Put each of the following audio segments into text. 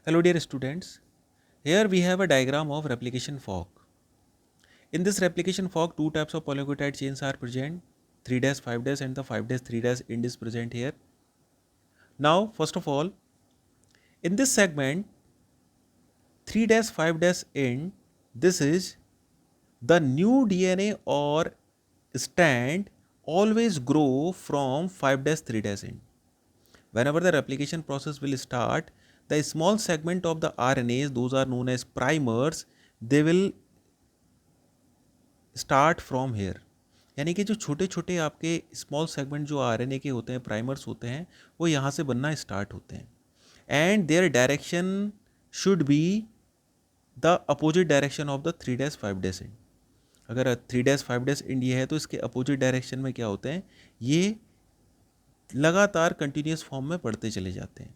Hello dear students, here we have a diagram of replication fork. In this replication fork, two types of polynucleotide chains are present, 3' 5' and the 5' 3' end is present here. Now first of all, in this segment 3' 5' end, this is the new DNA or strand always grow from 5' 3' end. Whenever the replication process will start, the small segment of the RNAs, those are known as primers, they will start from here. यानी कि जो छोटे छोटे आपके small segment जो RNA के होते हैं, प्राइमर्स होते हैं, वो यहाँ से बनना स्टार्ट होते हैं. And their direction should be the opposite direction of the 3' 5' and. अगर 3' 5' एंड ये है तो इसके अपोजिट डायरेक्शन में क्या होते हैं, ये लगातार कंटिन्यूस फॉर्म में बढ़ते चले जाते हैं.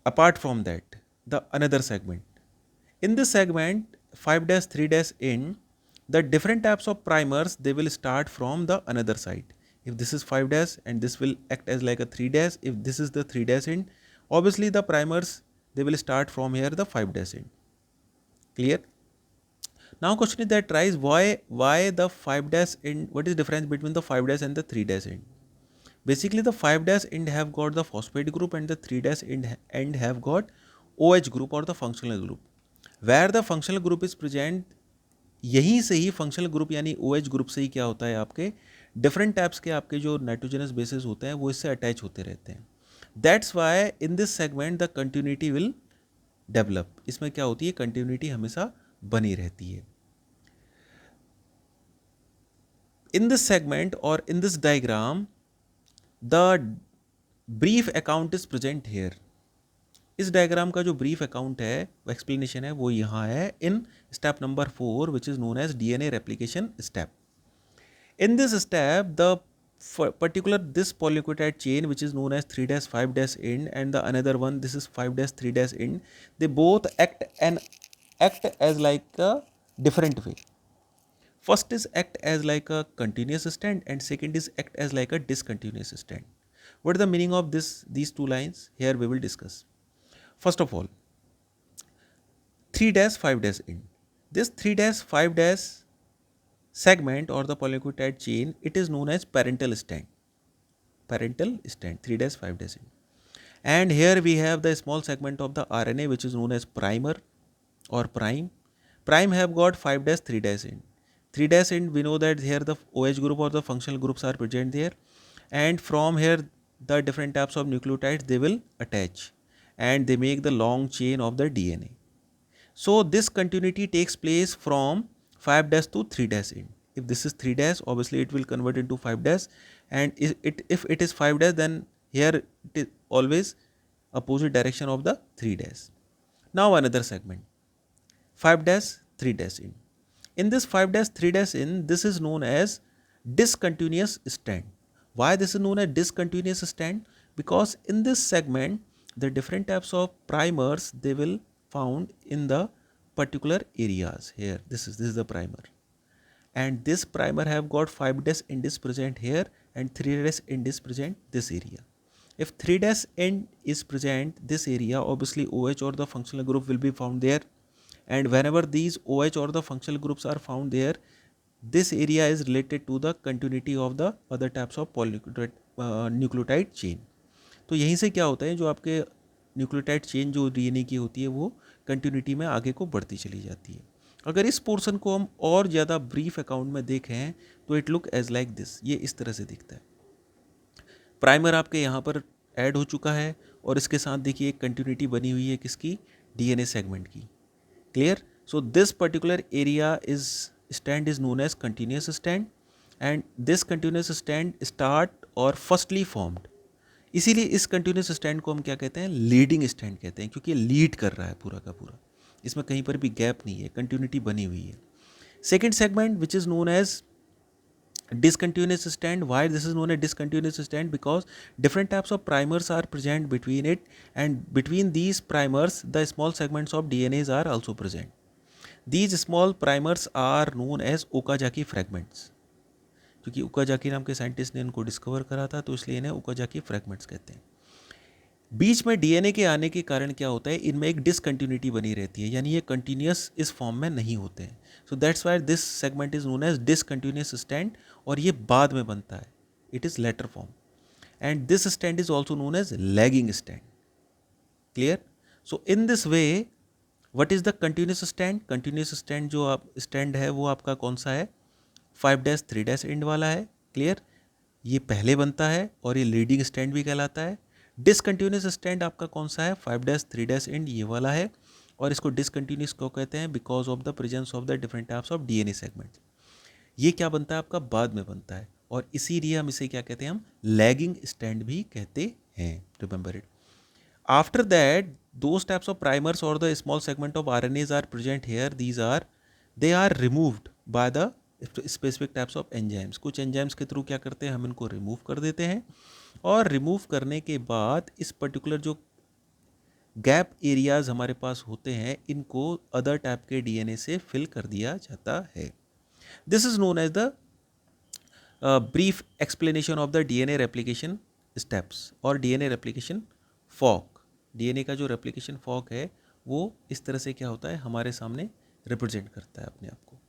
Apart from that the another segment, in this segment 5' 3' in, the different types of primers, they will start from the another side. If this is 5' and this will act as like a 3', if this is the 3' in, obviously the primers, they will start from here the 5' in. Clear? Now question is that rise, why the 5' in, what is difference between the 5' and the 3' in? Basically the 5' end have got the phosphate group and the 3' end have got OH group or the functional group. Where the functional group is present, यहीं से ही functional group यानी OH group से ही क्या होता है, आपके different types के आपके जो नाइट्रोजनस बेसिस होते हैं वो इससे अटैच होते रहते हैं. That's why in this segment the continuity will develop. इसमें क्या होती है, कंटिन्यूटी हमेशा बनी रहती है. इन दिस सेगमेंट और in this diagram the brief account is present here. इस डायग्राम का जो ब्रीफ अकाउंट है, वो एक्सप्लेनेशन है, वो यहाँ है in step number 4 which is known as DNA replication step. In this step the particular this polynucleotide chain which is known as 3' 5' end and the another one this is 5' 3' end, they both act as like a different way. First is act as like a continuous strand and second is act as like a discontinuous strand. What is the meaning of these two lines? Here we will discuss. First of all, 3' 5' end. This 3' 5' segment or the polynucleotide chain, it is known as parental strand. Parental strand, 3' 5' end. And here we have the small segment of the RNA which is known as primer or prime. Prime have got 5' 3' end. 3' end, we know that here the OH group or the functional groups are present there. And from here the different types of nucleotides, they will attach and they make the long chain of the DNA. So this continuity takes place from 5' to 3' end. If this is 3', obviously it will convert into 5', and if it is 5', then here it is always opposite direction of the 3'. Now another segment, 5' 3' end. In this 5' 3' end, this is known as discontinuous strand. Why this is known as discontinuous strand? Because in this segment the different types of primers, they will found in the particular areas. Here this is the primer, and this primer have got 5' end is present here and 3' end is present this area. If 3' end is present this area, obviously OH or the functional group will be found there, and whenever these OH or the functional groups are found there, this area is related to the continuity of the other types of nucleotide chain. तो यहीं से क्या होता है, जो आपके nucleotide chain जो DNA की होती है वो कंटिन्यूटी में आगे को बढ़ती चली जाती है. अगर इस पोर्शन को हम और ज़्यादा ब्रीफ अकाउंट में देखें तो it look as like this. ये इस तरह से दिखता है. प्राइमर आपके यहाँ पर ऐड हो चुका है और इसके साथ देखिए एक कंटिन्यूटी बनी हुई है किसकी, डीएनए सेगमेंट की. Clear? So this particular area is stand is known as continuous stand, and this continuous stand start और फर्स्टली फॉर्म्ड. इसीलिए इस कंटिन्यूस स्टैंड को हम क्या कहते हैं, लीडिंग स्टैंड कहते हैं, क्योंकि ये लीड कर रहा है पूरा का पूरा. इसमें कहीं पर भी गैप नहीं है, कंटिन्यूटी बनी हुई है. Second segment which is known as discontinuous stand. Why this is known as discontinuous stand? Because different types of primers are present between it, and between these primers the small segments of DNAs are also present. These small primers are known as Okazaki fragments. क्योंकि Okazaki नाम के scientist ने इनको discover करा था तो इसलिए इन्हें ओकाजाकी फ्रैगमेंट्स कहते हैं. बीच में डीएनए के आने के कारण क्या होता है, इनमें एक डिसकंटिन्यूटी बनी रहती है, यानी ये कंटिन्यूस इस फॉर्म में नहीं होते हैं. So that's why this segment is known as discontinuous stand, और ये बाद में बनता है, it is later form. And this stand is also known as lagging stand. Clear? So in this way what is the continuous stand? Continuous stand जो आप stand है वो आपका कौन सा है? 5-3 एंड वाला है. क्लियर? ये पहले बनता है और ये लीडिंग स्टैंड भी कहलाता है. डिसकंटिन्यूस स्टैंड आपका कौन सा है? 5-3 एंड ये वाला है. और इसको डिसकंटिन्यूस क्यों कहते हैं? Because of the presence of the different types of DNA segment. ये क्या बनता है आपका? बाद में बनता है, और इसीलिए हम इसे क्या कहते हैं? हम लैगिंग स्टैंड भी कहते हैं. Remember it. After that, those types of primers or the small segment of RNAs are present here. They are removed by the specific types of enzymes. कुछ enzymes के थ्रू क्या करते हैं, हम इनको रिमूव कर देते हैं, और रिमूव करने के बाद इस पर्टिकुलर जो गैप एरियाज हमारे पास होते हैं, इनको अदर टाइप के डीएनए से फिल कर दिया जाता है. This is known as the brief explanation of the DNA replication steps और डीएनए रेप्लिकेशन फॉक. डीएनए का जो रेप्लिकेशन फॉक है वो इस तरह से क्या होता है, हमारे सामने रिप्रेजेंट करता है अपने आप को.